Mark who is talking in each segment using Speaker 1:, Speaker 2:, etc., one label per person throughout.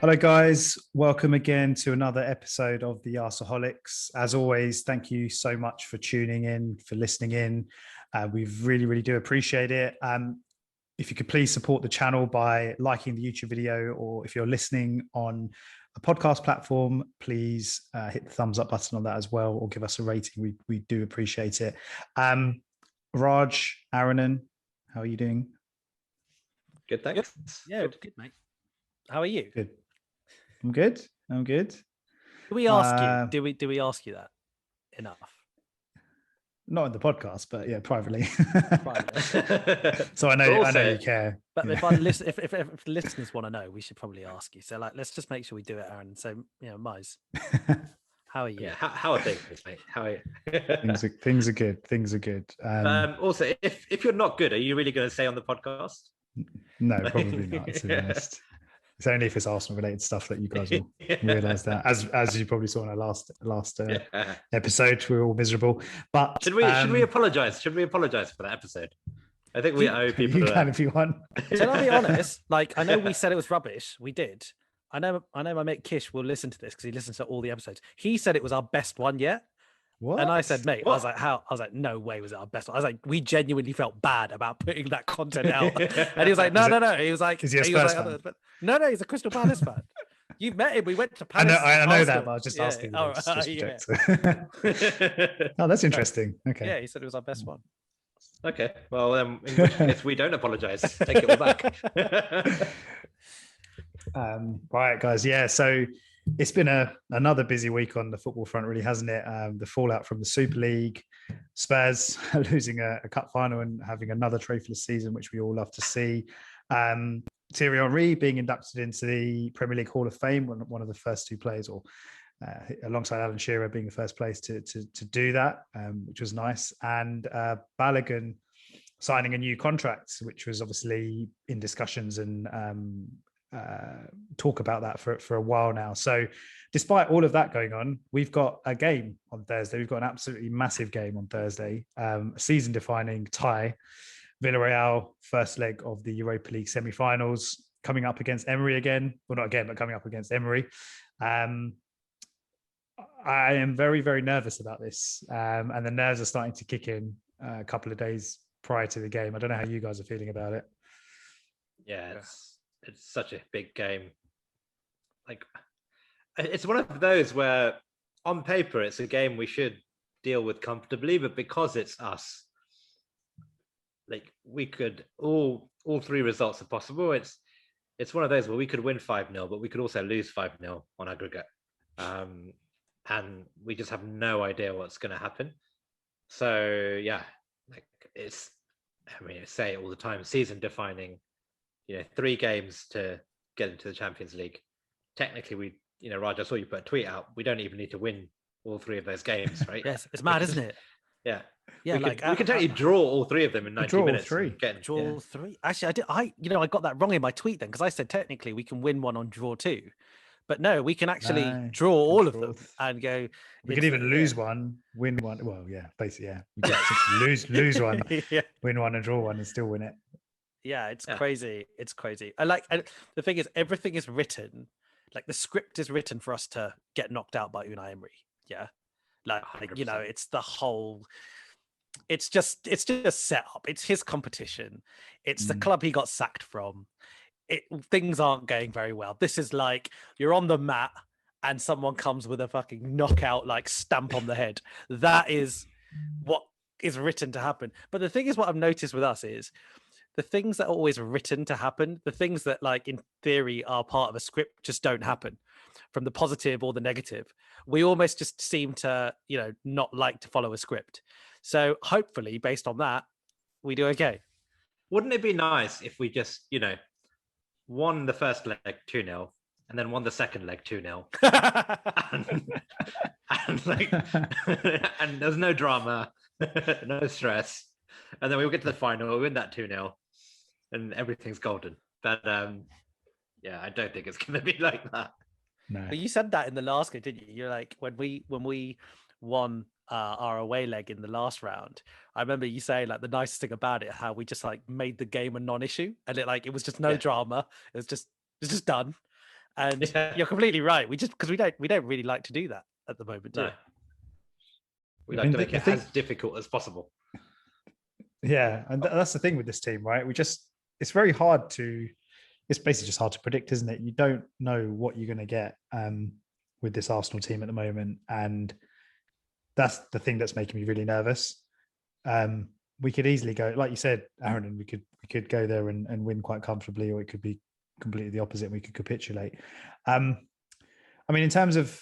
Speaker 1: Hello, guys. Welcome again to another episode of the Arsaholics. As always, thank you so much for tuning in, for listening in. We really do appreciate it. If you could please support the channel by liking the YouTube video, or if you're listening on a podcast platform, please hit the thumbs up button on that as well, or give us a rating. We do appreciate it. Raj, Aranan, how are you doing?
Speaker 2: Good, thanks.
Speaker 3: Yeah, good, mate. How are you?
Speaker 1: Good. I'm good.
Speaker 3: Do we ask you? Do we ask you that enough?
Speaker 1: Not in the podcast, but yeah, privately.
Speaker 3: Privately.
Speaker 1: So I know you care.
Speaker 3: But if the listeners want to know, we should probably ask you. So let's just make sure we do it, Aaron. So Mize, how are you?
Speaker 2: Yeah, how are things, mate? How are you?
Speaker 1: Things are good. Things are good.
Speaker 2: Also, if you're not good, are you really going to say on the podcast?
Speaker 1: No, probably not. To be honest. It's only if it's Arsenal related stuff that you guys will realise that. As you probably saw in our last episode, we were all miserable. But
Speaker 2: should we apologise? Should we apologise for that episode? I think we owe people.
Speaker 1: You can if you want.
Speaker 3: To be honest, I know we said it was rubbish. We did. I know my mate Kish will listen to this because he listens to all the episodes. He said it was our best one yet.
Speaker 1: What?
Speaker 3: And I said, mate,
Speaker 2: what?
Speaker 3: I was like, how? I was like, no way was it our best one. I was like, we genuinely felt bad about putting that content out. And he was like, no. He was like,
Speaker 1: is he a Spurs fan?
Speaker 3: No, he's a Crystal Palace fan. You've met him. We went to Palace.
Speaker 1: I know that, but I was just asking.
Speaker 3: Oh,
Speaker 1: Oh, that's interesting. Okay.
Speaker 3: Yeah, he said it was our best one.
Speaker 2: Okay. Well, in which case we don't apologise. Take it all back.
Speaker 1: Right, guys. Yeah. So it's been another busy week on the football front, really, hasn't it? The fallout from the Super League, Spurs losing a cup final and having another trophyless season, which we all love to see. Thierry Henry being inducted into the Premier League Hall of Fame, one of the first two players, or alongside Alan Shearer being the first place to do that, which was nice. And Balogun signing a new contract, which was obviously in discussions and talk about that for a while now. So despite all of that going on, we've got a game on Thursday. We've got an absolutely massive game on Thursday, a season defining tie. Villarreal, first leg of the Europa League semi-finals, coming up against Emery again. Well, not again, but coming up against Emery. I am very, very nervous about this. And the nerves are starting to kick in a couple of days prior to the game. I don't know how you guys are feeling about it.
Speaker 2: Yeah, it's such a big game. Like, it's one of those where on paper it's a game we should deal with comfortably, but because it's us, like, we could all three results are possible. It's one of those where we could win 5-0, but we could also lose 5-0 on aggregate. And we just have no idea what's going to happen. So yeah, like, I say it all the time, season defining. 3 games to get into the Champions League. Technically, Raj, I saw you put a tweet out. We don't even need to win all 3 of those games, right?
Speaker 3: Yes, it's mad, isn't it?
Speaker 2: Yeah.
Speaker 3: Yeah,
Speaker 2: we could totally draw all 3 of them in 90 minutes.
Speaker 1: Draw
Speaker 3: 3. Actually, I got that wrong in my tweet then, because I said technically we can win 1 on draw 2. But no, we can actually draw all of them and go.
Speaker 1: We could even lose 1, win 1. Well, yeah, basically, yeah. We could lose 1, win 1 and draw 1 and still win it.
Speaker 3: Yeah, it's crazy. It's crazy. And the thing is, everything is written, like the script is written for us to get knocked out by Unai Emery. Yeah. Like 100%. It's the whole, it's just set up. It's his competition. It's the club he got sacked from. Things aren't going very well. This is like you're on the mat and someone comes with a fucking knockout, like stamp on the head. That is what is written to happen. But the thing is, what I've noticed with us is, the things that are always written to happen, the things that, like, in theory are part of a script, just don't happen, from the positive or the negative. We almost just seem to, not like to follow a script. So hopefully, based on that, we do okay.
Speaker 2: Wouldn't it be nice if we just, won the first leg 2-0 and then won the second leg 2-0? and there's no drama, no stress. And then we'll get to the final, we'll win that 2-0. And everything's golden. But yeah, I don't think it's going to be like that.
Speaker 1: No.
Speaker 3: But you said that in the last game, didn't you? You're like, when we won our away leg in the last round, I remember you saying, like, the nicest thing about it, how we just like made the game a non-issue, and it was just no drama. It was just done. And you're completely right. We don't really like to do that at the moment.
Speaker 2: No, we like to make it as difficult as possible.
Speaker 1: Yeah, and that's the thing with this team, right? It's very hard to. It's basically just hard to predict, isn't it? You don't know what you're going to get with this Arsenal team at the moment, and that's the thing that's making me really nervous. We could easily go, like you said, Aaron, and we could go there and win quite comfortably, or it could be completely the opposite and we could capitulate. I mean, in terms of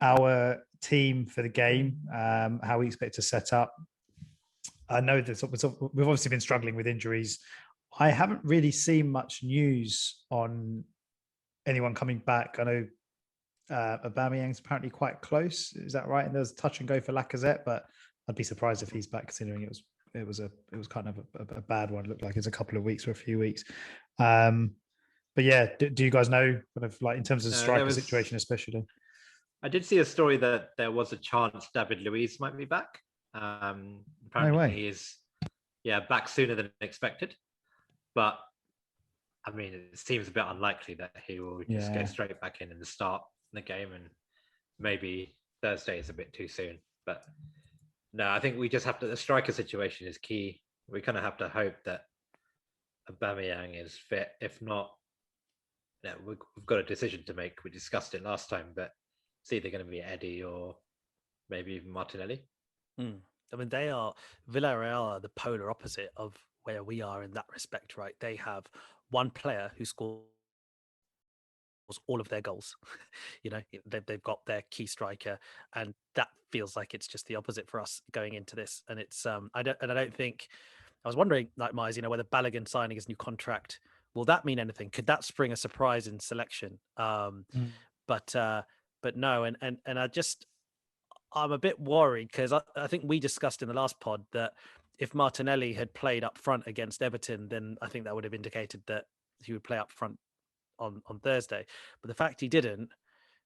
Speaker 1: our team for the game, how we expect to set up, I know that we've obviously been struggling with injuries. I haven't really seen much news on anyone coming back. I know Aubameyang's apparently quite close. Is that right? And there's touch and go for Lacazette, but I'd be surprised if he's back, considering it was kind of a bad one. It looked like it's a couple of weeks or a few weeks. But yeah, do you guys know kind of like in terms of the striker situation, especially?
Speaker 2: I did see a story that there was a chance David Luiz might be back. Apparently he is, back sooner than expected. But I mean, it seems a bit unlikely that he will just go straight back in and start the game, and maybe Thursday is a bit too soon. But no, I think we just have to. The striker situation is key. We kind of have to hope that Aubameyang is fit. If not, we've got a decision to make. We discussed it last time, but it's either going to be Eddie or maybe even Martinelli.
Speaker 3: I mean, Villarreal are the polar opposite of where we are in that respect, right? They have one player who scores all of their goals. They've got their key striker, and that feels like it's just the opposite for us going into this. And it's I was wondering, like Miles, whether Balogun signing his new contract, will that mean anything? Could that spring a surprise in selection? But no, and I'm a bit worried because I think we discussed in the last pod that if Martinelli had played up front against Everton, then I think that would have indicated that he would play up front on Thursday. But the fact he didn't,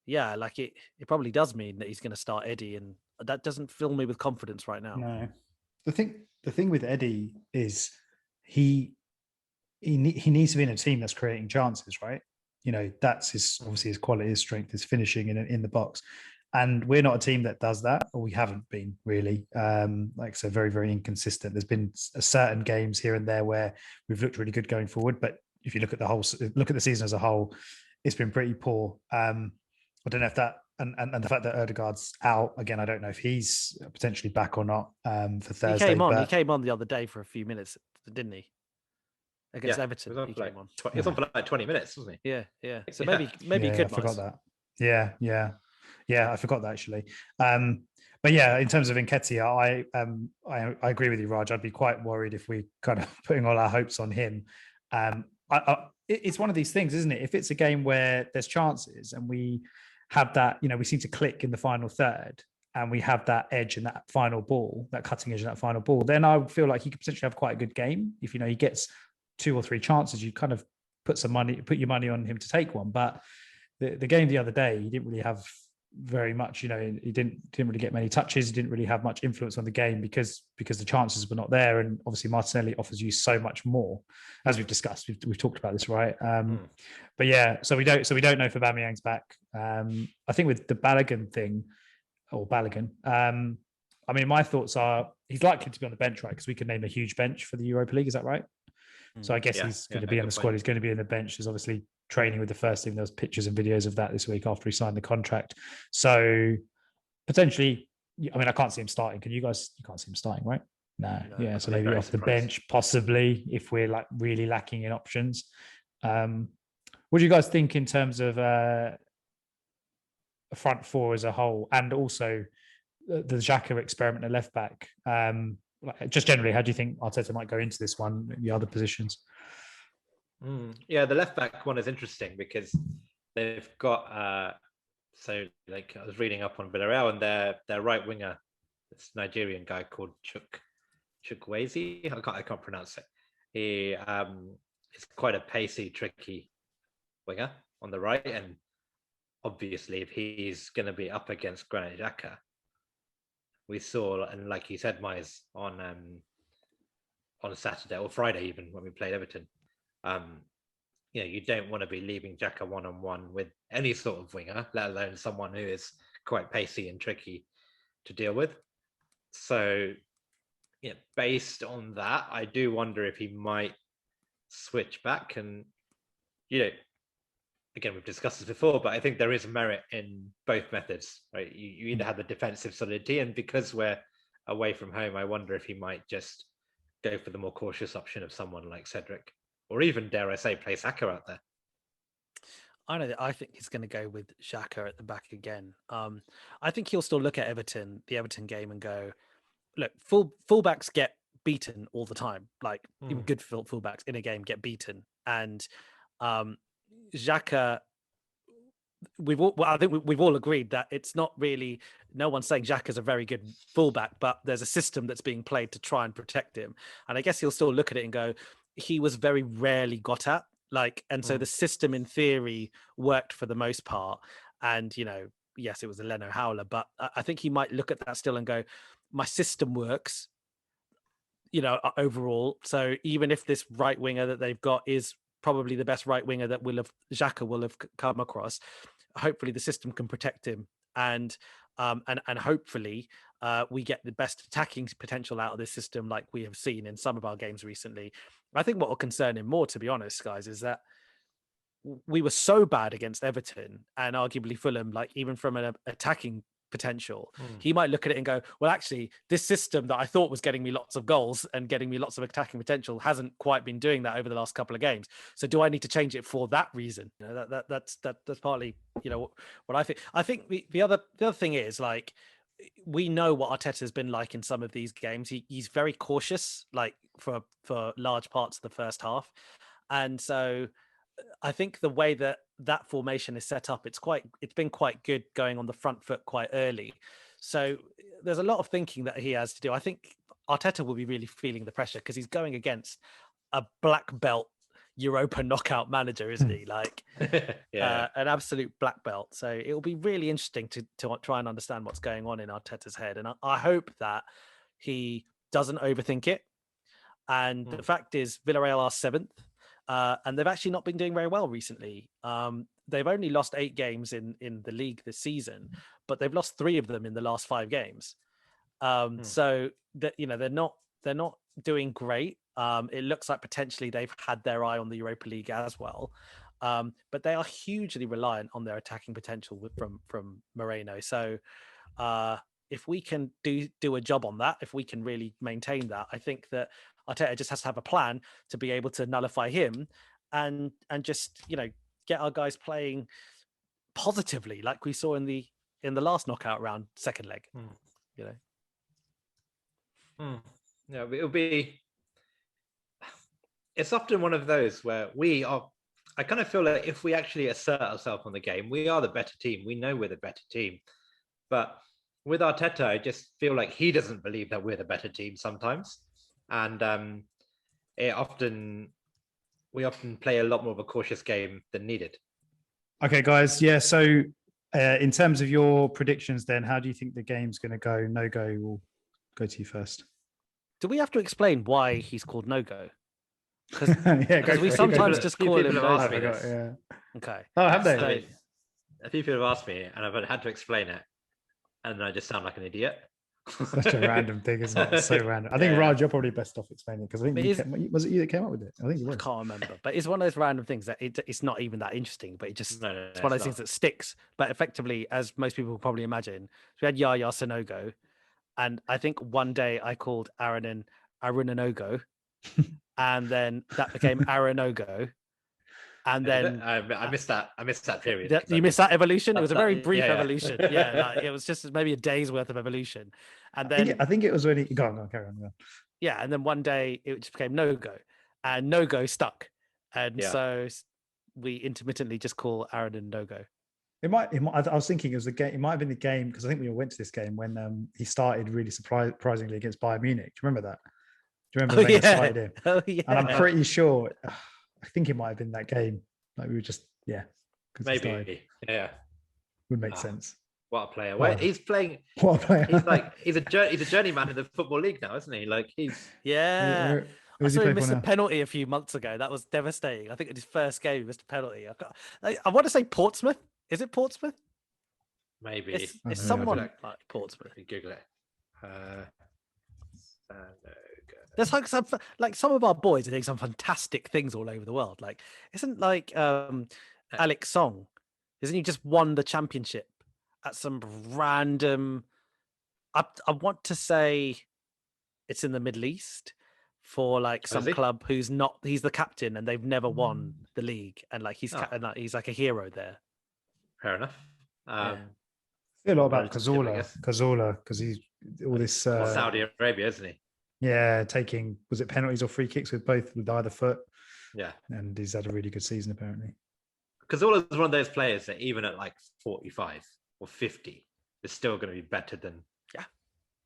Speaker 3: it probably does mean that he's going to start Eddie, and that doesn't fill me with confidence right now.
Speaker 1: No, the thing with Eddie is he needs to be in a team that's creating chances, right? That's obviously his quality, his strength, his finishing in the box. And we're not a team that does that, or we haven't been really. So very, very inconsistent. There's been certain games here and there where we've looked really good going forward, but if you look at the season as a whole, it's been pretty poor. I don't know if that and the fact that Ødegaard's out again, I don't know if he's potentially back or not for Thursday.
Speaker 3: He came on the other day for a few minutes, didn't he? Against Everton,
Speaker 2: he came on. He was on for like 20 minutes, wasn't he?
Speaker 3: Yeah. So maybe he could.
Speaker 1: I forgot that. Yeah, I forgot that actually. But yeah, in terms of Nketiah, I agree with you, Raj. I'd be quite worried if we kind of putting all our hopes on him. It's one of these things, isn't it? If it's a game where there's chances and we have that, we seem to click in the final third and we have that edge in that final ball, that cutting edge in that final ball, then I would feel like he could potentially have quite a good game. If, he gets 2 or 3 chances, you kind of put your money on him to take one. But the game the other day, he didn't really have very much, he didn't really get many touches. He didn't really have much influence on the game because the chances were not there. And obviously Martinelli offers you so much more, as we've discussed. We've talked about this, right? But yeah, so we don't know if Aubameyang's back. I think with the Balogun thing, I mean, my thoughts are he's likely to be on the bench, right? Because we can name a huge bench for the Europa League. Is that right? So I guess he's going to be on the squad. He's going to be in the bench. There's obviously training with the first team. There was pictures and videos of that this week after he signed the contract. So potentially, I mean, I can't see him starting. Can you guys? You can't see him starting, right? No. Yeah. So maybe off the bench, possibly, if we're like really lacking in options. What do you guys think in terms of a front four as a whole, and also the Xhaka experiment at left back? Just generally, how do you think Arteta might go into this one, the other positions?
Speaker 2: Yeah, the left back one is interesting because they've got I was reading up on Villarreal, and their right winger, this Nigerian guy called Chukwueze. I can't pronounce it. He is quite a pacey, tricky winger on the right, and obviously if he's going to be up against Granit Xhaka, we saw, and like you said, Miles, on Saturday or Friday even when we played Everton, you don't want to be leaving Xhaka one-on-one with any sort of winger, let alone someone who is quite pacey and tricky to deal with. So, based on that, I do wonder if he might switch back. And, again, we've discussed this before, but I think there is merit in both methods, right? You either have the defensive solidity, and because we're away from home, I wonder if he might just go for the more cautious option of someone like Cedric, or even, dare I say, play Saka out there.
Speaker 3: I think he's going to go with Xhaka at the back again. I think he'll still look at the Everton game, and go, look, fullbacks get beaten all the time. Like even good fullbacks in a game get beaten, and Xhaka. I think we've all agreed that it's not really. No one's saying Xhaka's a very good fullback, but there's a system that's being played to try and protect him. And I guess he'll still look at it and go, he was very rarely got at. And so the system in theory worked for the most part. And, yes, it was a Leno howler, but I think he might look at that still and go, my system works, overall. So even if this right winger that they've got is probably the best right winger that Xhaka will have come across, hopefully the system can protect him. And hopefully we get the best attacking potential out of this system, like we have seen in some of our games recently. I think what will concern him more, to be honest, guys, is that we were so bad against Everton and arguably Fulham, like even from an attacking potential, he might look at it and go, well, actually, this system that I thought was getting me lots of goals and getting me lots of attacking potential hasn't quite been doing that over the last couple of games. So do I need to change it for that reason? That's partly, what I think. I think the other thing is, like, we know what Arteta has been like in some of these games. He's very cautious, like for large parts of the first half. And so I think the way that formation is set up, it's been quite good going on the front foot quite early. So there's a lot of thinking that he has to do. I think Arteta will be really feeling the pressure because he's going against a black belt Europa knockout manager, isn't he? Like an absolute black belt. So it will be really interesting to try and understand what's going on in Arteta's head. And I hope that he doesn't overthink it. And the fact is, Villarreal are 7th. And they've actually not been doing very well recently. They've only lost 8 games in the league this season, but they've lost 3 of them in the last 5 games. So that they're not doing great. It looks like potentially they've had their eye on the Europa League as well, but they are hugely reliant on their attacking potential from Moreno. So if we can do a job on that, if we can really maintain that, I think that Arteta just has to have a plan to be able to nullify him and just get our guys playing positively, like we saw in the last knockout round, second leg.
Speaker 2: Yeah, it'll be. It's often one of those where I kind of feel like if we actually assert ourselves on the game, we are the better team. We know we're the better team, but with Arteta, I just feel like he doesn't believe that we're the better team sometimes. And we often play a lot more of a cautious game than needed.
Speaker 1: Okay, guys. Yeah. So in terms of your predictions, then, how do you think the game's going to go? Nogo will go to you first.
Speaker 3: Do we have to explain why he's called Nogo?
Speaker 1: Because
Speaker 3: we sometimes just call him Nogo.
Speaker 1: Yeah.
Speaker 3: Okay.
Speaker 1: Oh, have they?
Speaker 2: A few people have asked me, and I've had to explain it, and I just sound like an idiot.
Speaker 1: Such a random thing, isn't it? It's so random. I think Raj, you're probably best off explaining it because I think was it you that came up with it? I think it was.
Speaker 3: I can't remember, but it's one of those random things that it's not even that interesting, but it's one of those things that sticks. But effectively, as most people will probably imagine, we had Yaya Sanogo, and I think one day I called Aaron Nogo, and then that became Aranogo. And then
Speaker 2: I missed that period.
Speaker 3: You missed that evolution. It was a very brief evolution. Yeah, it was just maybe a day's worth of evolution. And then
Speaker 1: I think it was when he go on, carry on.
Speaker 3: Yeah, and then one day it just became Nogo, and Nogo stuck, and so we intermittently just call Aaron and Nogo.
Speaker 1: It might. I was thinking it was the game. It might have been the game because I think we all went to this game when he started really surprisingly against Bayern Munich. Do you remember that? Do you remember when he started him?
Speaker 3: Oh, yeah.
Speaker 1: And I'm pretty sure. I think it might have been that game. Like we were just
Speaker 2: maybe
Speaker 1: would make sense.
Speaker 2: What a player! Well, he's playing.
Speaker 1: What a player!
Speaker 2: He's a journeyman in the Football League now, isn't he? Like he's
Speaker 3: I saw him miss a penalty a few months ago. That was devastating. I think in his first game, he missed a penalty. I want to say Portsmouth. Is it Portsmouth?
Speaker 2: Maybe.
Speaker 3: It's someone like Portsmouth.
Speaker 2: Google it.
Speaker 3: There's like some of our boys are doing some fantastic things all over the world. Like, isn't like Alex Song? Isn't he just won the championship at some random? I want to say it's in the Middle East for like some club who's not. He's the captain and they've never won the league, and like he's like a hero there.
Speaker 2: Fair enough.
Speaker 1: I feel a lot about Cazorla because he's all this
Speaker 2: Saudi Arabia, isn't he?
Speaker 1: Yeah, taking was it penalties or free kicks with either foot?
Speaker 2: Yeah,
Speaker 1: and he's had a really good season apparently.
Speaker 2: Cazorla is one of those players that even at like 45 or 50 is still going to be better than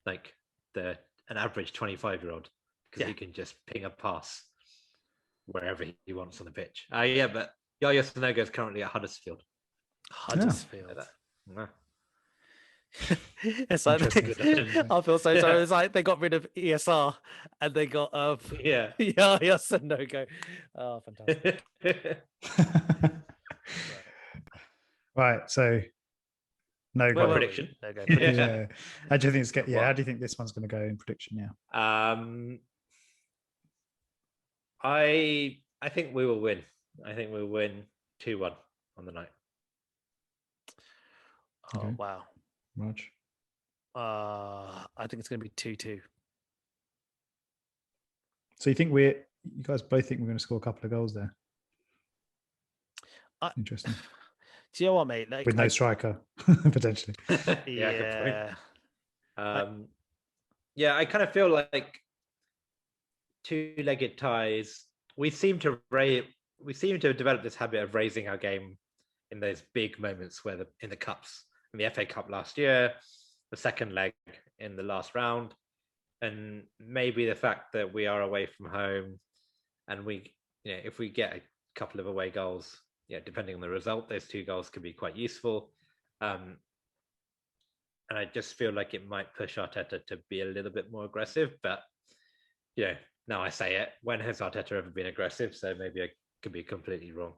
Speaker 2: like an average 25-year-old because he can just ping a pass wherever he wants on the pitch. But Yaya Nogo is currently at Huddersfield.
Speaker 3: Yeah. It's like I feel so sorry. It's like they got rid of ESR and they got Nogo. Oh, fantastic.
Speaker 1: Right, so
Speaker 2: no prediction.
Speaker 1: Yeah. How do you think how do you think this one's going to go in prediction?
Speaker 2: I think we will win. I think we'll win 2-1 on the night.
Speaker 3: Oh wow.
Speaker 1: Raj?
Speaker 3: I think it's going to be 2-2.
Speaker 1: So you guys both think we're going to score a couple of goals there? Interesting.
Speaker 3: Do you know what, mate? Like,
Speaker 1: with no striker, potentially.
Speaker 3: Yeah.
Speaker 2: I kind of feel like two-legged ties. We seem to develop this habit of raising our game in those big moments where in the cups. In the FA Cup last year, the second leg in the last round, and maybe the fact that we are away from home, and if we get a couple of away goals, depending on the result, those 2 goals could be quite useful. And I just feel like it might push Arteta to be a little bit more aggressive. But now I say it, when has Arteta ever been aggressive? So maybe I could be completely wrong.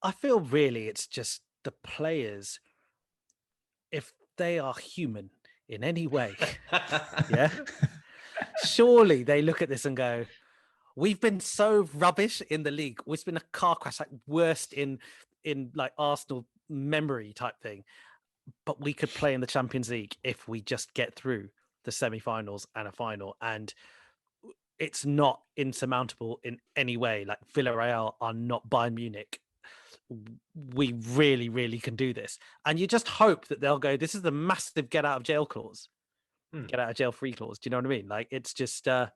Speaker 3: I feel really it's just the players, if they are human in any way, surely they look at this and go, we've been so rubbish in the league. It's been a car crash, like worst in like Arsenal memory type thing. But we could play in the Champions League if we just get through the semi-finals and a final. And it's not insurmountable in any way. Like Villarreal are not Bayern Munich. We really, really can do this. And you just hope that they'll go, this is the massive get out of jail clause, get out of jail free clause. Do you know what I mean? Like, it's just, and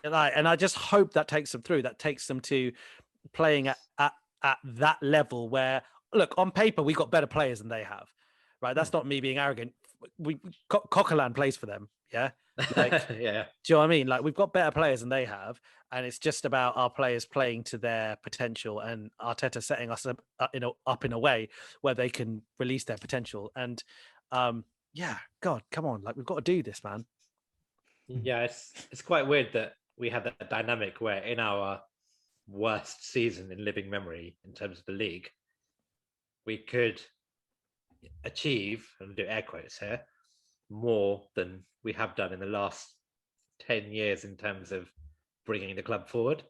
Speaker 3: I just hope that takes them through. That takes them to playing at that level where, look, on paper, we've got better players than they have, right? That's not me being arrogant. Coquelin plays for them. Yeah. Like, do you know what I mean? Like, we've got better players than they have, and it's just about our players playing to their potential, and Arteta setting us up in a way where they can release their potential. And God, come on, like, we've got to do this, man.
Speaker 2: Yeah, it's quite weird that we have that dynamic where in our worst season in living memory in terms of the league, we could achieve, and do air quotes here, more than we have done in the last 10 years in terms of bringing the club forward.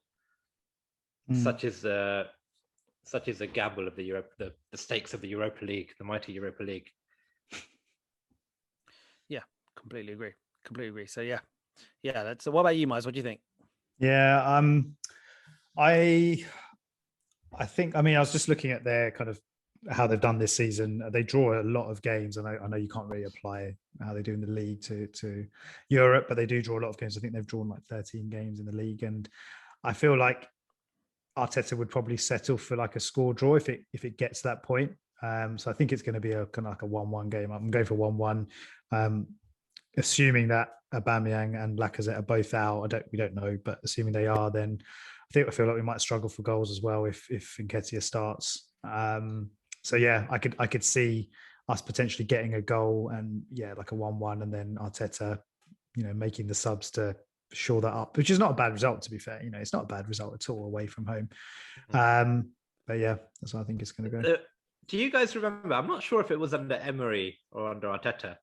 Speaker 2: Such is the gamble of the stakes of the Europa League, the mighty Europa League.
Speaker 3: Yeah, completely agree. So yeah. So what about you, Miles? What do you think?
Speaker 1: Yeah, I think, I mean, I was just looking at their kind of how they've done this season. They draw a lot of games, and I know you can't really apply how they do in the league to Europe, but they do draw a lot of games. I think they've drawn like 13 games in the league, and I feel like Arteta would probably settle for like a score draw if it gets to that point. So I think it's going to be a kind of like a 1-1 game. I'm going for 1-1, assuming that Aubameyang and Lacazette are both out. We don't know, but assuming they are, then I feel like we might struggle for goals as well if Nketiah starts. So yeah, I could see us potentially getting a goal, and like a 1-1, and then Arteta, making the subs to shore that up, which is not a bad result, to be fair. It's not a bad result at all away from home. But yeah, that's what I think it's going to go.
Speaker 2: Do you guys remember? I'm not sure if it was under Emery or under Arteta,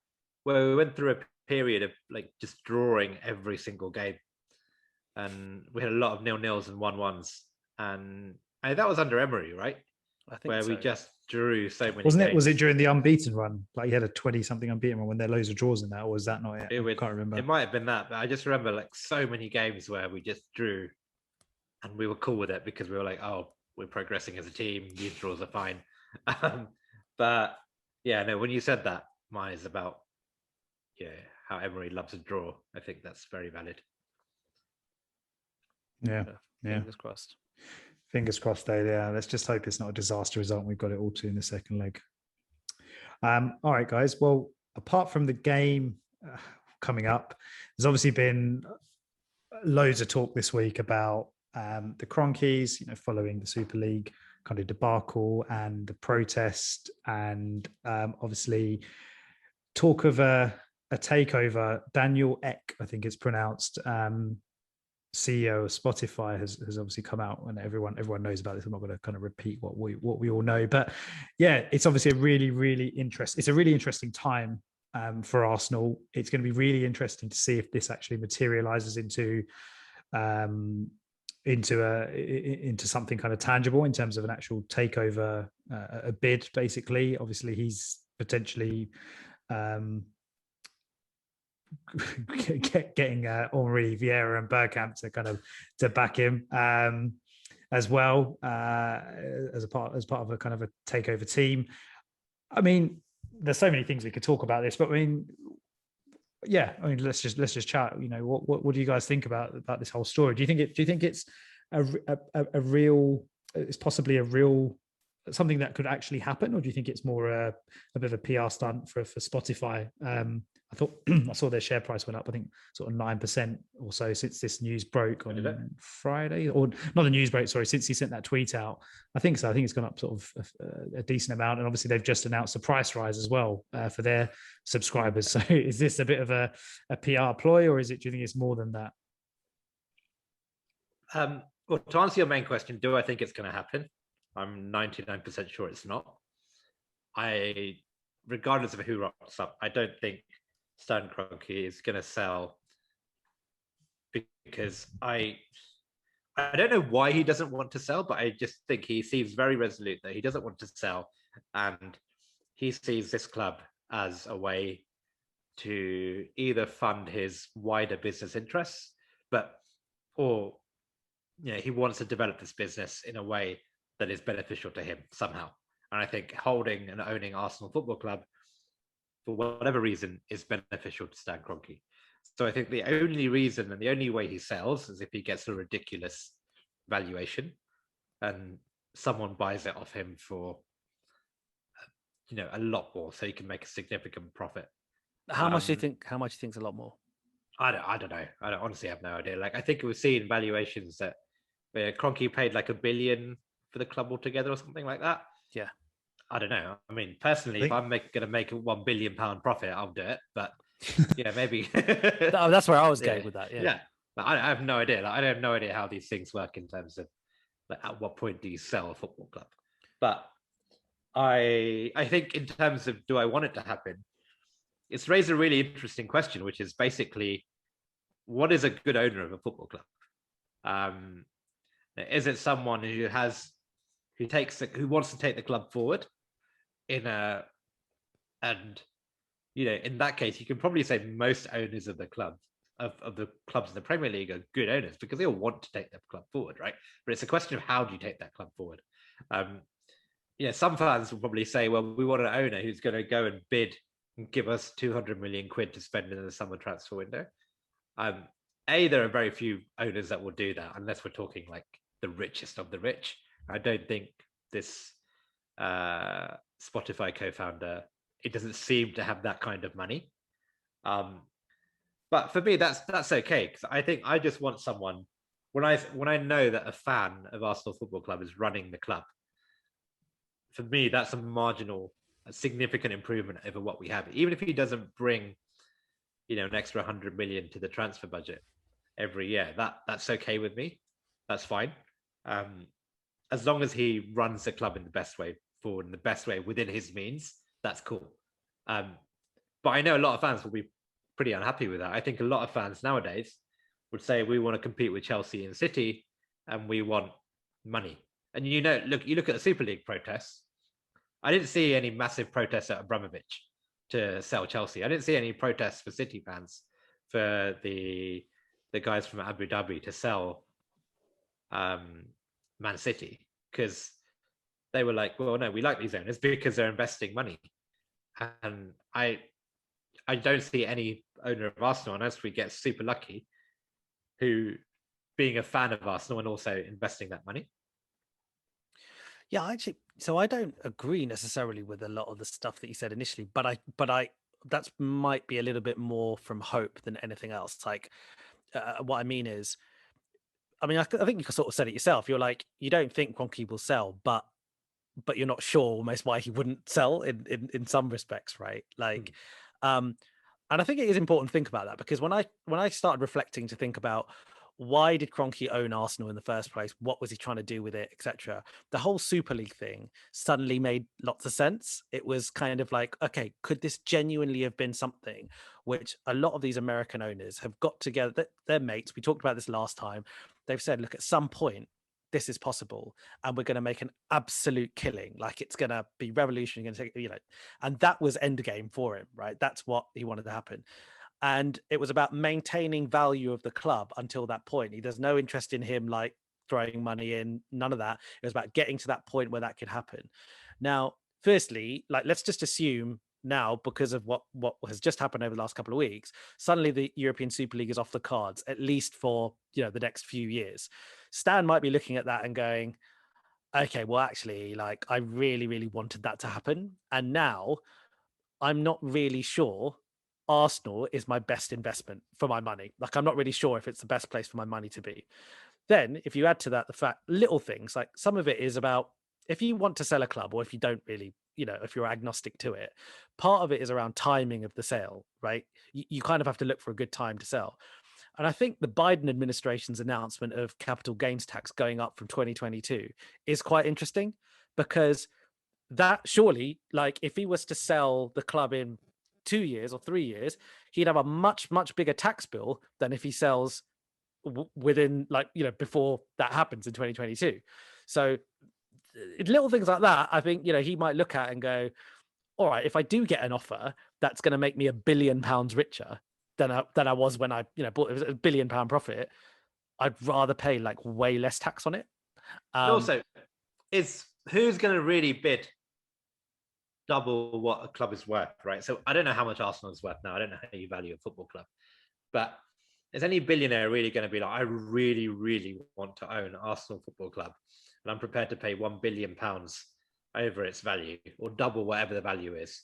Speaker 2: where we went through a period of like just drawing every single game, and we had a lot of 0-0s and 1-1s, and that was under Emery, right?
Speaker 3: I think
Speaker 2: where
Speaker 3: so.
Speaker 2: we just drew so many.
Speaker 1: Wasn't
Speaker 2: games.
Speaker 1: it? Was it during the unbeaten run? Like you had a 20-something unbeaten run when there are loads of draws in that, or was that not it? I can't remember.
Speaker 2: It might have been that, but I just remember like so many games where we just drew, and we were cool with it because we were like, oh, we're progressing as a team. These draws are fine. But yeah, no. When you said that, mine is about how Emery loves a draw. I think that's very valid.
Speaker 1: Yeah.
Speaker 3: Fingers crossed.
Speaker 1: Fingers crossed, though. Yeah, let's just hope it's not a disaster result and we've got it all to in the second leg. All right, guys. Well, apart from the game coming up, there's obviously been loads of talk this week about the Cronkies, following the Super League kind of debacle and the protest, and obviously talk of a takeover. Daniel Ek, I think it's pronounced, CEO of Spotify has obviously come out, and everyone knows about this. I'm not going to kind of repeat what we all know, but yeah, it's obviously a really interesting time for Arsenal. It's going to be really interesting to see if this actually materializes into something kind of tangible in terms of an actual takeover, a bid. Basically, obviously, he's potentially getting Henri, Vieira, and Bergkamp to back him as well, as part of a kind of a takeover team. I mean, there's so many things we could talk about this, but let's just chat. What do you guys think about this whole story? Do you think it's a real? It's possibly a real something that could actually happen, or do you think it's more a bit of a PR stunt for Spotify? I thought I saw their share price went up, I think sort of 9% or so since this news broke on Friday, or not the news broke, sorry, since he sent that tweet out. I think so. I think it's gone up sort of a decent amount, and obviously they've just announced a price rise as well for their subscribers. So is this a bit of a PR ploy, or do you think it's more than that?
Speaker 2: Well, to answer your main question, do I think it's going to happen? I'm 99% sure it's not. Regardless of who rocks up, I don't think Stan Kroenke is going to sell, because I don't know why he doesn't want to sell, but I just think he seems very resolute that he doesn't want to sell, and he sees this club as a way to either fund his wider business interests, or he wants to develop this business in a way that is beneficial to him somehow. And I think holding and owning Arsenal Football Club, for whatever reason, is beneficial to Stan Kroenke. So I think the only reason and the only way he sells is if he gets a ridiculous valuation and someone buys it off him for a lot more, so he can make a significant profit.
Speaker 3: How much do you think? How much do you think is a lot more?
Speaker 2: I don't know. I don't honestly have no idea. Like, I think we've seen valuations that Kroenke paid like $1 billion for the club altogether or something like that.
Speaker 3: Yeah.
Speaker 2: I don't know. I mean, personally, if I'm going to make a £1 billion profit, I'll do it. But yeah, maybe.
Speaker 3: That's where I was going with that. Yeah.
Speaker 2: But I have no idea. I have no idea how these things work in terms of at what point do you sell a football club. But I think in terms of do I want it to happen, it's raised a really interesting question, which is basically, what is a good owner of a football club? Is it someone who wants to take the club forward in that case, you can probably say most owners of the club of the clubs in the Premier League are good owners because they all want to take their club forward, right? But it's a question of how do you take that club forward? Some fans will probably say, well, we want an owner who's going to go and bid and give us 200 million quid to spend in the summer transfer window. There are very few owners that will do that unless we're talking like the richest of the rich. I don't think this Spotify co-founder, it doesn't seem to have that kind of money. But for me, that's okay, because I think I just want someone, when I know that a fan of Arsenal Football Club is running the club, for me, that's a significant improvement over what we have. Even if he doesn't bring, an extra 100 million to the transfer budget, every year. That's okay with me. That's fine. As long as he runs the club in the best way forward, in the best way within his means, that's cool. But I know a lot of fans will be pretty unhappy with that. I think a lot of fans nowadays would say we want to compete with Chelsea and City and we want money. And you look at the Super League protests. I didn't see any massive protests at Abramovich to sell Chelsea. I didn't see any protests for City fans for the guys from Abu Dhabi to sell Man City, because they were like, well, no, we like these owners because they're investing money. And I don't see any owner of Arsenal, unless we get super lucky, who being a fan of Arsenal and also investing that money.
Speaker 3: Yeah, actually, so I don't agree necessarily with a lot of the stuff that you said initially, but I that might be a little bit more from hope than anything else. Like, what I mean is, I mean, I think you sort of said it yourself. You're like, you don't think Kroenke will sell, but you're not sure almost why he wouldn't sell in some respects, right? Like, and I think it is important to think about that, because when I started reflecting to think about why did Kroenke own Arsenal in the first place, what was he trying to do with it, etc., the whole Super League thing suddenly made lots of sense. It was kind of like, okay, could this genuinely have been something which a lot of these American owners have got together, they're mates, we talked about this last time, they've said, look, at some point this is possible and we're going to make an absolute killing, like it's going to be revolutionary, going to take, you know, and that was endgame for him, right? That's what he wanted to happen. And it was about maintaining value of the club until that point. There's no interest in him like throwing money in, none of that. It was about getting to that point where that could happen. Now, firstly, like, let's just assume now, because of what has just happened over the last couple of weeks, suddenly the European Super League is off the cards, at least for, you know, the next few years. Stan might be looking at that and going, okay, well, actually, like, I really, really wanted that to happen. And now I'm not really sure Arsenal is my best investment for my money. Like, I'm not really sure if it's the best place for my money to be. Then if you add to that the fact, little things, like some of it is about, if you want to sell a club, or if you don't really, you know, if you're agnostic to it, part of it is around timing of the sale, right? You kind of have to look for a good time to sell. And I think the Biden administration's announcement of capital gains tax going up from 2022 is quite interesting, because that surely, like, if he was to sell the club in 2 years or 3 years, he'd have a much, much bigger tax bill than if he sells within, like, you know, before that happens in 2022. So little things like that, I think, you know, he might look at and go, all right, if I do get an offer that's going to make me £1 billion richer than I was when I, you know, bought, it was £1 billion profit, I'd rather pay like way less tax on it.
Speaker 2: Also, is who's going to really bid double what a club is worth, right? So I don't know how much Arsenal is worth now. I don't know how you value a football club, but is any billionaire really going to be like, I really, really want to own Arsenal Football Club, and I'm prepared to pay £1 billion over its value, or double whatever the value is?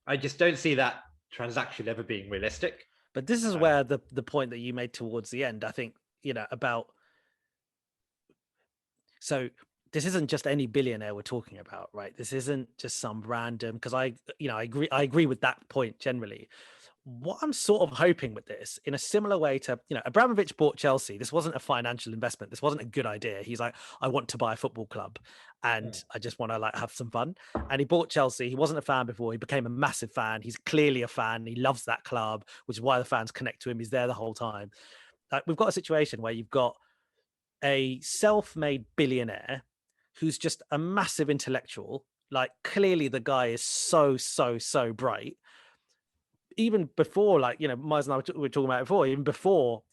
Speaker 2: I just don't see that transaction ever being realistic.
Speaker 3: But this is where the point that you made towards the end, I think, you know, about, so this isn't just any billionaire we're talking about, right? This isn't just some random, because I agree with that point generally. What I'm sort of hoping with this, in a similar way to, you know, Abramovich bought Chelsea. This wasn't a financial investment. This wasn't a good idea. He's like, I want to buy a football club and I just want to like have some fun. And he bought Chelsea. He wasn't a fan before. He became a massive fan. He's clearly a fan. He loves that club, which is why the fans connect to him. He's there the whole time. Like, we've got a situation where you've got a self-made billionaire who's just a massive intellectual. Like, clearly the guy is so bright. Even before, like, you know, Miles and I were talking about it before, even before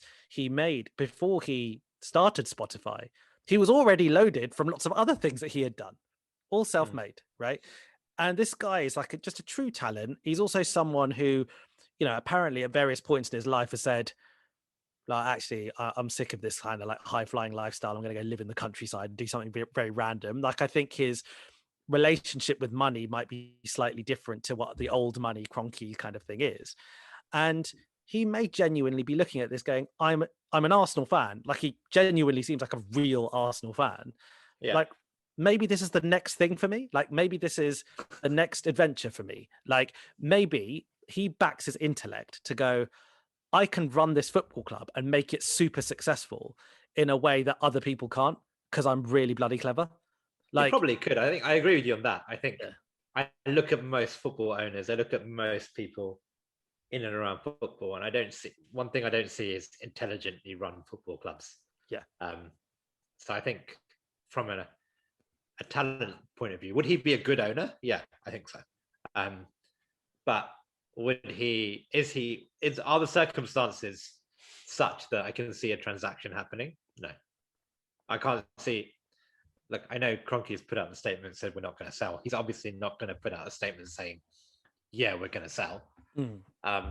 Speaker 3: he started Spotify, he was already loaded from lots of other things that he had done, all self-made, right? And this guy is like just a true talent. He's also someone who, you know, apparently at various points in his life has said, like, actually, I'm sick of this kind of like high-flying lifestyle. I'm going to go live in the countryside and do something very, very random. Like, I think his relationship with money might be slightly different to what the old money Kroenke kind of thing is. And he may genuinely be looking at this going, I'm an Arsenal fan. Like, he genuinely seems like a real Arsenal fan. Yeah. Like, maybe this is the next thing for me. Like, maybe this is the next adventure for me. Like, maybe he backs his intellect to go, I can run this football club and make it super successful in a way that other people can't because I'm really bloody clever.
Speaker 2: Like, you probably could. I think I agree with you on that. I think I look at most football owners, I look at most people in and around football, and I don't see one thing I don't see is intelligently run football clubs.
Speaker 3: Yeah.
Speaker 2: So I think from a talent point of view, would he be a good owner? Yeah, I think so. But would he? Are the circumstances such that I can see a transaction happening? No, I can't see. Look, I know Kroenke's put out a statement and said we're not going to sell. He's obviously not going to put out a statement saying, "Yeah, we're going to sell." I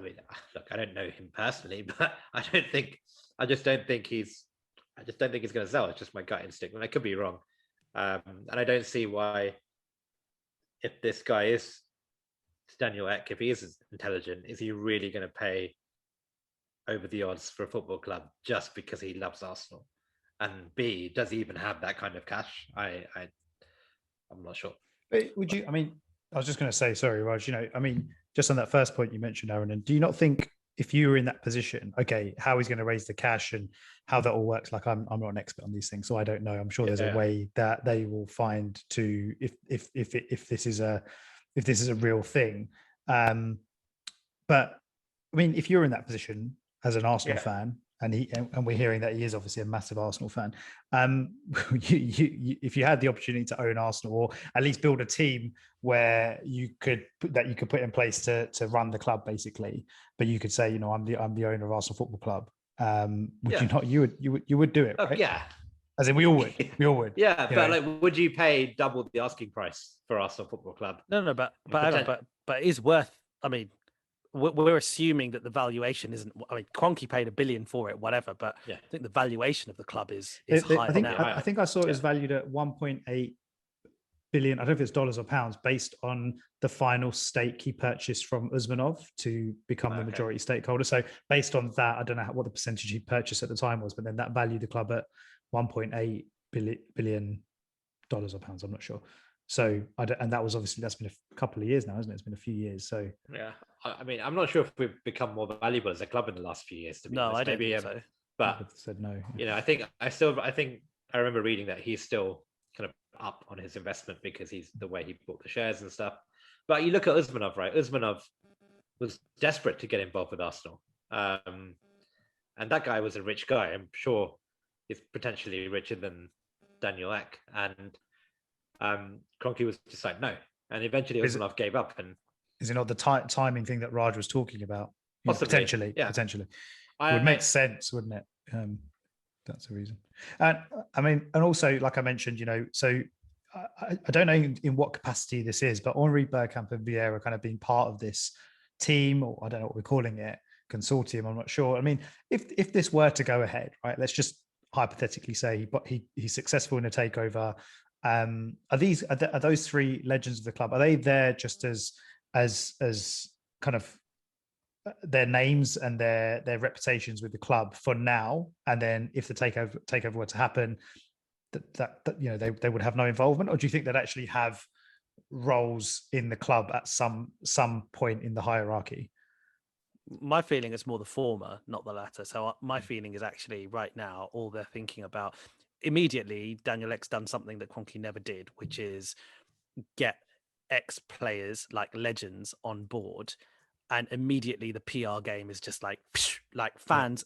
Speaker 2: mean, look, I don't know him personally, but I just don't think he's going to sell. It's just my gut instinct, and I could be wrong. And I don't see why, if this guy is Daniel Ek, if he is intelligent, is he really going to pay over the odds for a football club just because he loves Arsenal? And B, does he even have that kind of cash? I'm not sure.
Speaker 1: But would you? I mean, I was just going to say, sorry, Raj. I mean, just on that first point you mentioned, Aaron, and do you not think if you were in that position, okay, how he's going to raise the cash and how that all works? Like, I'm not an expert on these things, so I don't know. I'm sure there's a way that they will find to if this is a real thing. But I mean, if you're in that position as an Arsenal fan, and we're hearing that he is obviously a massive Arsenal fan, if you had the opportunity to own Arsenal, or at least build a team where you could put in place to run the club, basically, but you could say, I'm the owner of Arsenal Football Club. Would you not? You would do it, right?
Speaker 2: Yeah.
Speaker 1: As in, we all would. We all would.
Speaker 2: Yeah, but like, would you pay double the asking price for Arsenal Football Club?
Speaker 3: No, but it is worth. I mean, we're assuming that the valuation isn't. I mean, Kroenke paid $1 billion for it, whatever. But I think the valuation of the club is higher.
Speaker 1: I think I saw it was valued at 1.8 billion. I don't know if it's dollars or pounds, based on the final stake he purchased from Usmanov to become the majority stakeholder. So based on that, I don't know what the percentage he purchased at the time was, but then that valued the club at 1.8 billion dollars or pounds. I'm not sure. So, and that was obviously, that's been a couple of years now, isn't it? It's been a few years. So,
Speaker 2: yeah, I mean, I'm not sure if we've become more valuable as a club in the last few years. To be honest.
Speaker 3: I don't think so.
Speaker 2: But
Speaker 1: I said no.
Speaker 2: I think I remember reading that he's still kind of up on his investment because he's the way he bought the shares and stuff. But you look at Usmanov, right? Usmanov was desperate to get involved with Arsenal, and that guy was a rich guy. I'm sure he's potentially richer than Daniel Ek, and Kroenke was just like, no. And eventually Usmanov gave up. And
Speaker 1: is it not the timing thing that Raj was talking about?
Speaker 2: Possibly,
Speaker 1: potentially. It would make sense, wouldn't it? That's the reason. And I mean, and also, like I mentioned, so I don't know in what capacity this is, but Henri, Bergkamp and Vieira kind of being part of this team, or I don't know what we're calling it, consortium, I'm not sure. I mean, if this were to go ahead, right, let's just hypothetically say he's successful in a takeover. Are those three legends of the club? Are they there just as kind of their names and their reputations with the club for now? And then if the takeover were to happen, that they would have no involvement, or do you think they'd actually have roles in the club at some point in the hierarchy?
Speaker 3: My feeling is more the former, not the latter. So my feeling is actually right now, all they're thinking about immediately, Daniel Ek's done something that Kroenke never did, which is get ex-players like legends on board, and immediately the PR game is just like fans,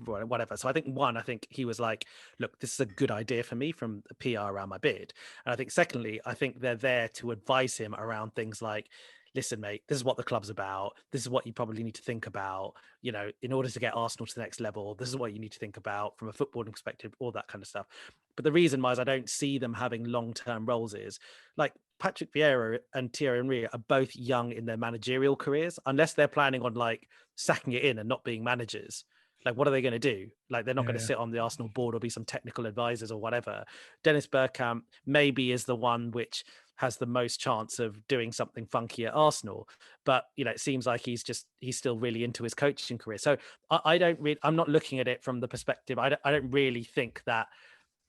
Speaker 3: whatever. So I think he was like, look, this is a good idea for me from the PR around my bid. And I think secondly, I think they're there to advise him around things like, listen, mate, this is what the club's about. This is what you probably need to think about, in order to get Arsenal to the next level. This is what you need to think about from a footballing perspective, all that kind of stuff. But the reason why is I don't see them having long-term roles is, like, Patrick Vieira and Thierry Henry are both young in their managerial careers, unless they're planning on like sacking it in and not being managers. Like, what are they going to do? Like, they're not going to sit on the Arsenal board or be some technical advisors or whatever. Dennis Bergkamp maybe is the one which has the most chance of doing something funky at Arsenal. But, it seems like he's still really into his coaching career. So I'm not looking at it from the perspective. I don't really think that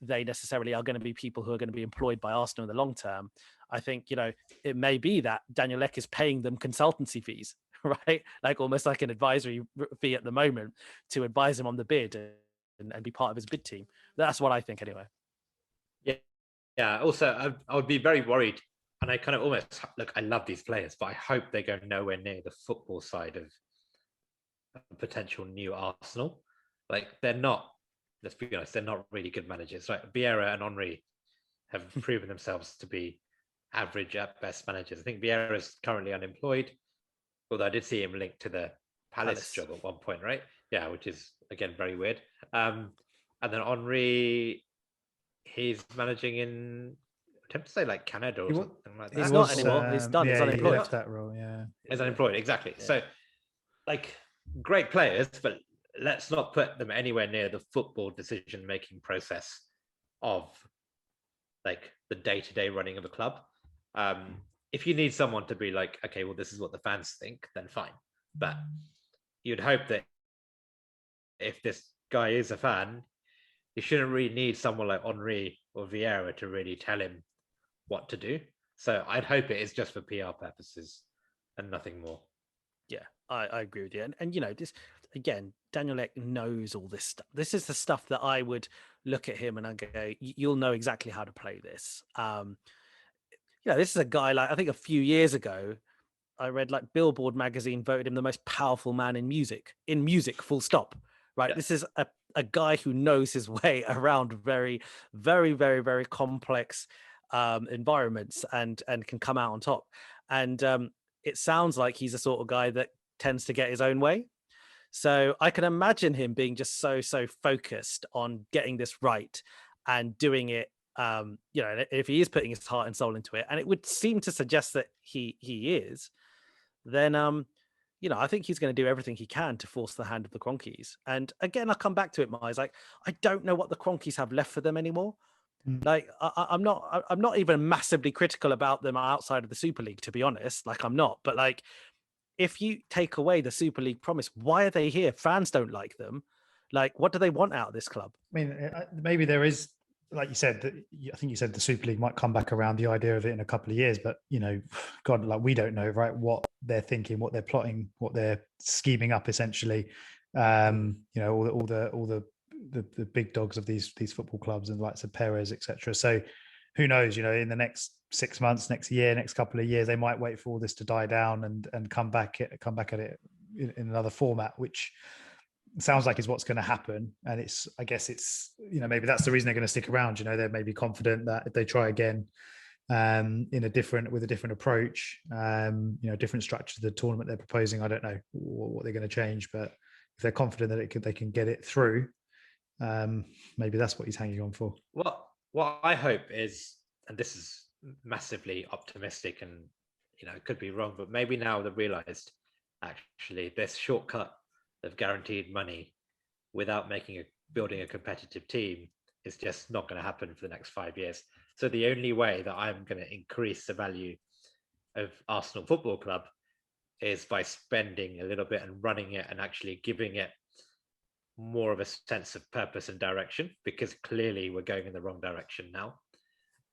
Speaker 3: they necessarily are going to be people who are going to be employed by Arsenal in the long term. I think, it may be that Daniel Ek is paying them consultancy fees, right? Like almost like an advisory fee at the moment to advise him on the bid and be part of his bid team. That's what I think anyway.
Speaker 2: Yeah. Also, I would be very worried. And I kind of almost look, I love these players, but I hope they go nowhere near the football side of a potential new Arsenal. Like they're not, let's be honest, they're not really good managers. Like Vieira and Henry have proven themselves to be average at best managers. I think Vieira is currently unemployed, although I did see him linked to the Palace job at one point, right? Yeah, which is again very weird. And then Henry, he's managing in, I attempt to say like Canada or something like that.
Speaker 3: He's not anymore. He's done. He's unemployed.
Speaker 1: He left that role. Yeah,
Speaker 2: he's unemployed. Exactly. Yeah. So, like, great players, but let's not put them anywhere near the football decision-making process of like the day-to-day running of a club. If you need someone to be like, okay, well, this is what the fans think, then fine. But you'd hope that if this guy is a fan, you shouldn't really need someone like Henry or Vieira to really tell him what to do. So I'd hope it is just for PR purposes and nothing more.
Speaker 3: Yeah, I agree with you. And this, again, Daniel Ek knows all this stuff. This is the stuff that I would look at him and I go, you'll know exactly how to play this. This is a guy, like, I think a few years ago, I read like Billboard magazine voted him the most powerful man in music, full stop. Right. Yeah. This is a guy who knows his way around very, very, very, very complex environments and can come out on top. And it sounds like he's the sort of guy that tends to get his own way. So I can imagine him being just so focused on getting this right and doing it. If he is putting his heart and soul into it, and it would seem to suggest that he is, then I think he's going to do everything he can to force the hand of the Cronkies. And again, I'll come back to it, Miles. Like, I don't know what the Cronkies have left for them anymore. Like, I'm not even massively critical about them outside of the Super League, to be honest. Like, I'm not. But like, if you take away the Super League promise, why are they here? Fans don't like them. Like, what do they want out of this club?
Speaker 1: I mean, maybe there is, like you said, I think you said the Super League might come back around, the idea of it in a couple of years, but God, like, we don't know, right, what they're thinking, what they're plotting, what they're scheming up, essentially. All the big dogs of these football clubs and the likes of Perez, etc. So who knows, in the next 6 months, next year, next couple of years, they might wait for all this to die down and come back at it in another format, which sounds like is what's going to happen. And I guess it's maybe that's the reason they're going to stick around. They're maybe confident that if they try again with a different approach, different structure to the tournament they're proposing, I don't know what they're going to change, but if they're confident that they can get it through, maybe that's what he's hanging on for.
Speaker 2: What I hope is, and this is massively optimistic and it could be wrong, but maybe now they've realized actually this shortcut of guaranteed money without building a competitive team is just not going to happen for the next 5 years. So the only way that I'm going to increase the value of Arsenal Football Club is by spending a little bit and running it and actually giving it more of a sense of purpose and direction, because clearly we're going in the wrong direction now.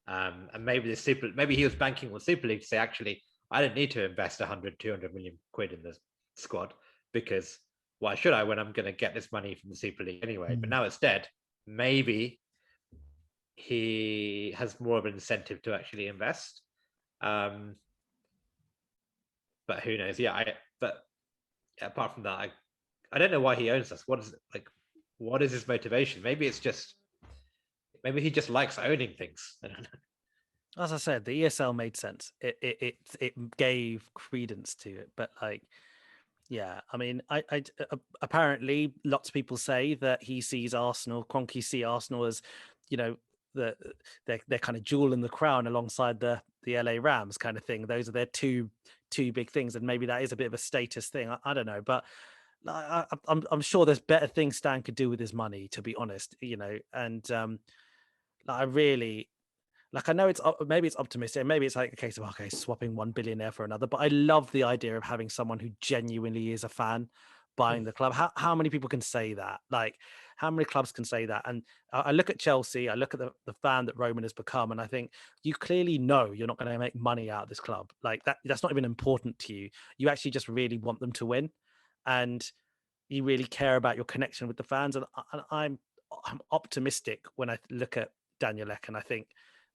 Speaker 2: And maybe maybe he was banking on Super League to say, actually, I don't need to invest 100-200 million quid in the squad, because why should I when I'm going to get this money from the Super League anyway? But now it's dead. Maybe he has more of an incentive to actually invest. But who knows? Yeah, but apart from that, I don't know why he owns us. What is his motivation? Maybe he just likes owning things. I don't know.
Speaker 3: As I said, the ESL made sense. It gave credence to it. But like, yeah, I mean, I apparently lots of people say that he sees Arsenal, Kroenke see Arsenal as, they're kind of jewel in the crown alongside the LA Rams kind of thing. Those are their two big things, and maybe that is a bit of a status thing. I don't know, but I'm sure there's better things Stan could do with his money, to be honest. And I really. Like, I know maybe it's optimistic, maybe it's like a case of, swapping one billionaire for another, but I love the idea of having someone who genuinely is a fan buying the club. How many people can say that? Like, how many clubs can say that? And I look at Chelsea, I look at the fan that Roman has become, and I think you clearly know you're not going to make money out of this club. Like that's not even important to you. You actually just really want them to win, and you really care about your connection with the fans. And I'm optimistic when I look at Daniel Ek, and I think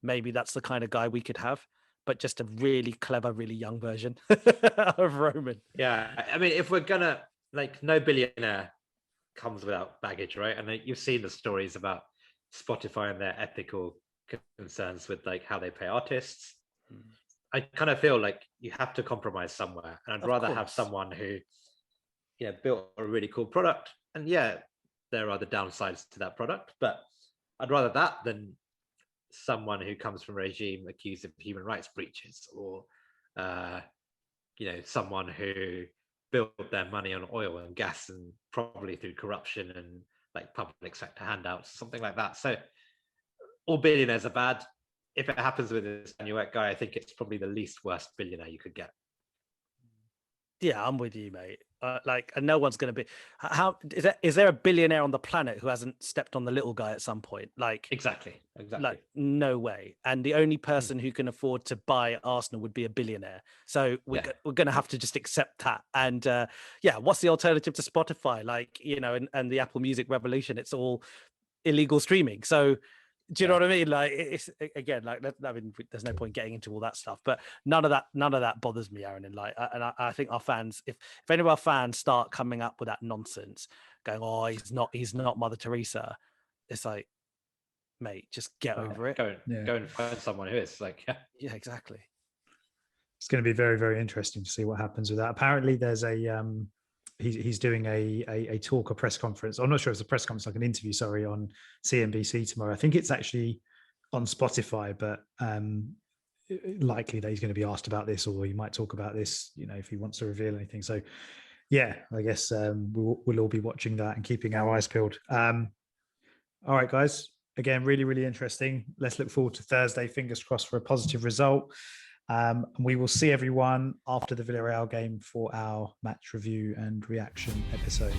Speaker 3: maybe that's the kind of guy we could have, but just a really clever, really young version of Roman.
Speaker 2: Yeah, I mean, if we're gonna, like, no billionaire comes without baggage, right? And you've seen the stories about Spotify and their ethical concerns with like how they pay artists. I kind of feel like you have to compromise somewhere, and I'd rather have someone who, built a really cool product. And yeah, there are the downsides to that product, but I'd rather that than someone who comes from a regime accused of human rights breaches, or someone who built their money on oil and gas, and probably through corruption and like public sector handouts, something like that. So all billionaires are bad. If it happens with this Daniel Ek guy, I think it's probably the least worst billionaire you could get.
Speaker 3: Yeah, I'm with you, mate. And no one's going to be. How is there a billionaire on the planet who hasn't stepped on the little guy at some point? Like
Speaker 2: exactly.
Speaker 3: Like no way. And the only person who can afford to buy Arsenal would be a billionaire. So we're going to have to just accept that. And what's the alternative to Spotify? Like and the Apple Music revolution. It's all illegal streaming. So. Do you know what I mean? Like it's again, like I mean, there's no point getting into all that stuff, but none of that bothers me, Aaron. And I think our fans, if any of our fans start coming up with that nonsense, going, "Oh, he's not Mother Teresa," it's like, mate, just get over it.
Speaker 2: Go and find someone who is like,
Speaker 3: yeah, exactly.
Speaker 1: It's going to be very, very interesting to see what happens with that. Apparently, there's a he's doing a talk, a press conference. I'm not sure if it's a press conference, like an interview, sorry, on CNBC tomorrow. I think it's actually on Spotify, but likely that he's going to be asked about this, or he might talk about this, if he wants to reveal anything. So, yeah, I guess we'll all be watching that and keeping our eyes peeled. All right, guys. Again, really, really interesting. Let's look forward to Thursday. Fingers crossed for a positive result. And we will see everyone after the Villarreal game for our match review and reaction episode.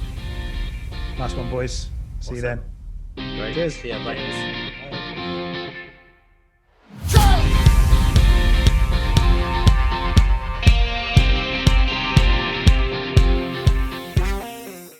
Speaker 1: Nice one, boys. See you then.
Speaker 2: Great.
Speaker 1: Cheers.
Speaker 2: See you, bye.